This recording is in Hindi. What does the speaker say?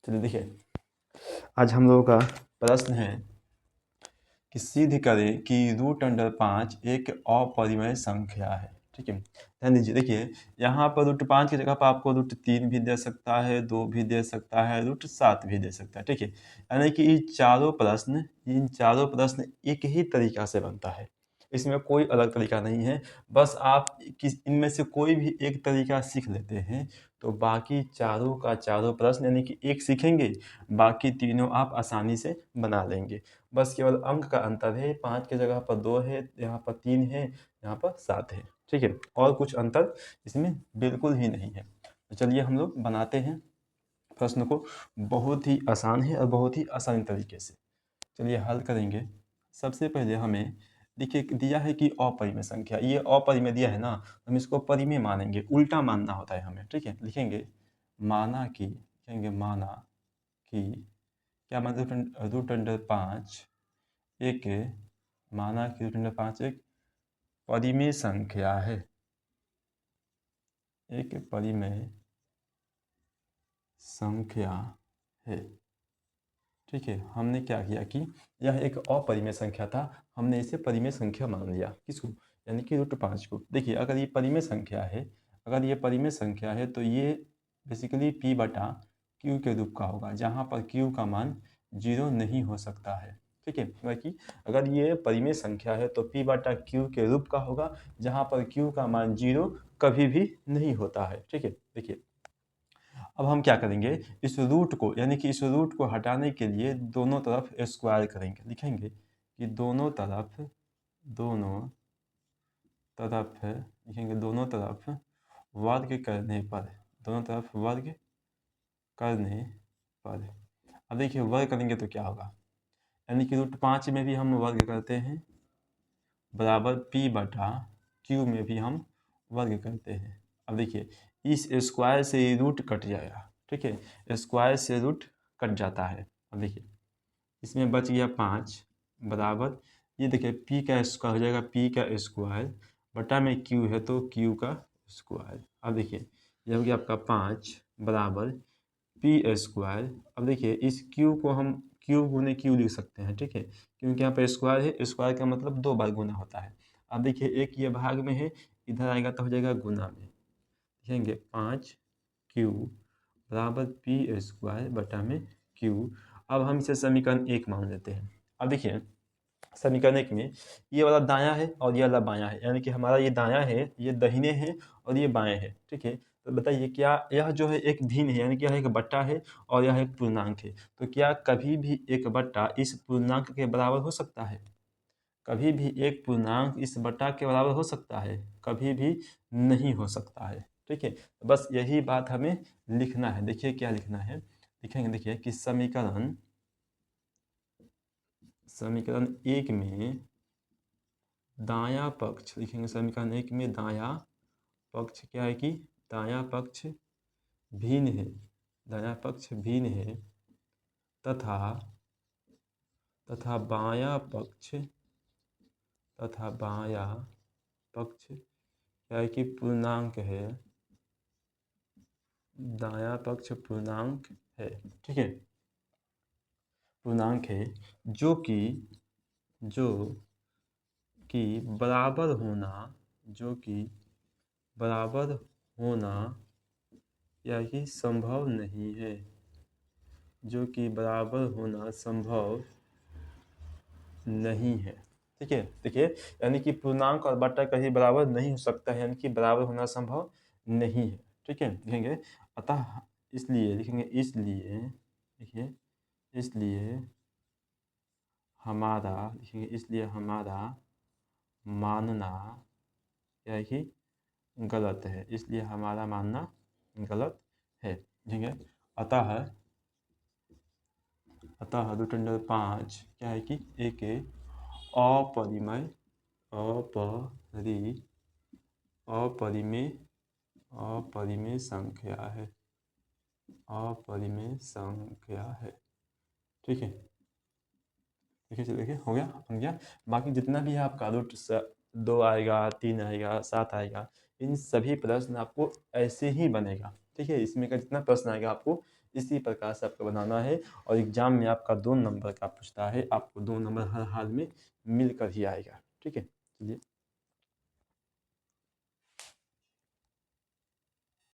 चलिए देखिए, आज हम लोगों का प्रश्न है कि सिद्ध करें कि √5 एक अपरिमेय संख्या है। ठीक है, ध्यान दीजिए। देखिए यहाँ पर √5 की जगह पर आपको √3 भी दे सकता है, 2 भी दे सकता है, √7 भी दे सकता है। ठीक है, यानी कि इन चारों प्रश्न एक ही तरीका से बनता है, इसमें कोई अलग तरीका नहीं है। बस आप इनमें से कोई भी एक तरीका सीख लेते हैं तो बाकी चारों का चारों प्रश्न यानी कि एक सीखेंगे, बाकी तीनों आप आसानी से बना लेंगे। बस केवल अंक का अंतर है, 5 की जगह पर 2 है, यहाँ पर 3 है, यहाँ पर 7 है। ठीक है, और कुछ अंतर इसमें बिल्कुल ही नहीं है। तो चलिए हम लोग बनाते हैं प्रश्न को। बहुत ही आसान है और बहुत ही आसानी तरीके से चलिए हल करेंगे। सबसे पहले हमें देखिए दिया है कि अपरिमेय संख्या, ये अपरिमेय दिया है ना, हम इसको परिमेय मानेंगे, उल्टा मानना होता है हमें। ठीक है, लिखेंगे माना कि क्या मतलब √5 एक एक परिमेय संख्या है, एक परिमेय संख्या है। ठीक है, हमने क्या किया कि यह एक अपरिमेय संख्या था, हमने इसे परिमेय संख्या मान लिया। किसको? यानी कि √5 को। देखिए अगर ये परिमेय संख्या है तो ये बेसिकली p/q के रूप का होगा, जहाँ पर q का मान 0 नहीं हो सकता है। ठीक है, बाकी अगर ये परिमेय संख्या है तो p/q के रूप का होगा, जहाँ पर q का मान 0 कभी भी नहीं होता है। ठीक है, देखिए अब हम क्या करेंगे, इस रूट को यानी कि इस रूट को हटाने के लिए दोनों तरफ स्क्वायर करेंगे। लिखेंगे कि दोनों तरफ वर्ग करने पर अब देखिए वर्ग करेंगे तो क्या होगा, यानी कि √5 में भी हम वर्ग करते हैं बराबर p/q में भी हम वर्ग करते हैं। अब देखिए इस स्क्वायर से रूट कट जाएगा। ठीक है, स्क्वायर से रूट कट जाता है। अब देखिए इसमें बच गया 5 बराबर, ये देखिए p का स्क्वायर हो जाएगा, p का स्क्वायर बटा में q है तो q का स्क्वायर। अब देखिए ये हो गया आपका 5 बराबर p²। अब देखिए इस q को हम q गुने q लिख सकते हैं। ठीक है, क्योंकि यहाँ पर स्क्वायर है, स्क्वायर का मतलब 2 बार गुना होता है। अब देखिए एक ये भाग में है, इधर आएगा तो हो जाएगा गुना में। लिखेंगे 5q बराबर p² बटा में q। अब हम इसे समीकरण 1 मान लेते हैं। अब देखिए समीकरण 1 में ये वाला दायां है और ये वाला बायां है, यानी कि हमारा ये दायां है, ये दाहिने है और ये बाएं है। ठीक है, तो बताइए क्या यह जो है एक भिन्न है, यानी कि यह एक बट्टा है और यह एक पूर्णांक है, तो क्या कभी भी एक बट्टा इस पूर्णांक के बराबर हो सकता है? कभी भी एक पूर्णांक इस बट्टा के बराबर हो सकता है? कभी भी नहीं हो सकता है। ठीक है, तो बस यही बात हमें लिखना है। देखिए क्या लिखना है, लिखेंगे देखिए कि समीकरण 1 में दायां पक्ष, लिखेंगे समीकरण 1 में दायां पक्ष क्या है कि दायां पक्ष भिन्न है, दायां पक्ष भिन्न है तथा बायां पक्ष क्या है कि पूर्णांक है, दायां पक्ष पूर्णांक है। ठीक है, पूर्णांक है जो कि बराबर होना या कि संभव नहीं है, जो कि बराबर होना संभव नहीं है। ठीक है, देखिए यानी कि पूर्णांक और बट्टा कहीं बराबर नहीं हो सकता है, यानी कि बराबर होना संभव नहीं है। ठीक है, लिखेंगे अतः इसलिए, लिखेंगे इसलिए, देखिए इसलिए हमारा मानना क्या है कि गलत है, इसलिए हमारा मानना गलत है। लिखेंगे अतः √5 क्या है कि एक अपरिमेय संख्या है, ठीक है। देखिए चलिए देखिए हो गया, बन गया। बाकी जितना भी है आपका √2 आएगा, 3 आएगा, 7 आएगा, इन सभी प्रश्न आपको ऐसे ही बनेगा। ठीक है। इसमें का जितना प्रश्न आएगा आपको इसी प्रकार से आपको बनाना है, और एग्जाम में आपका 2 नंबर का पूछता है, आपको 2 नंबर हर हाल में मिलकर ही आएगा। ठीक है, चलिए।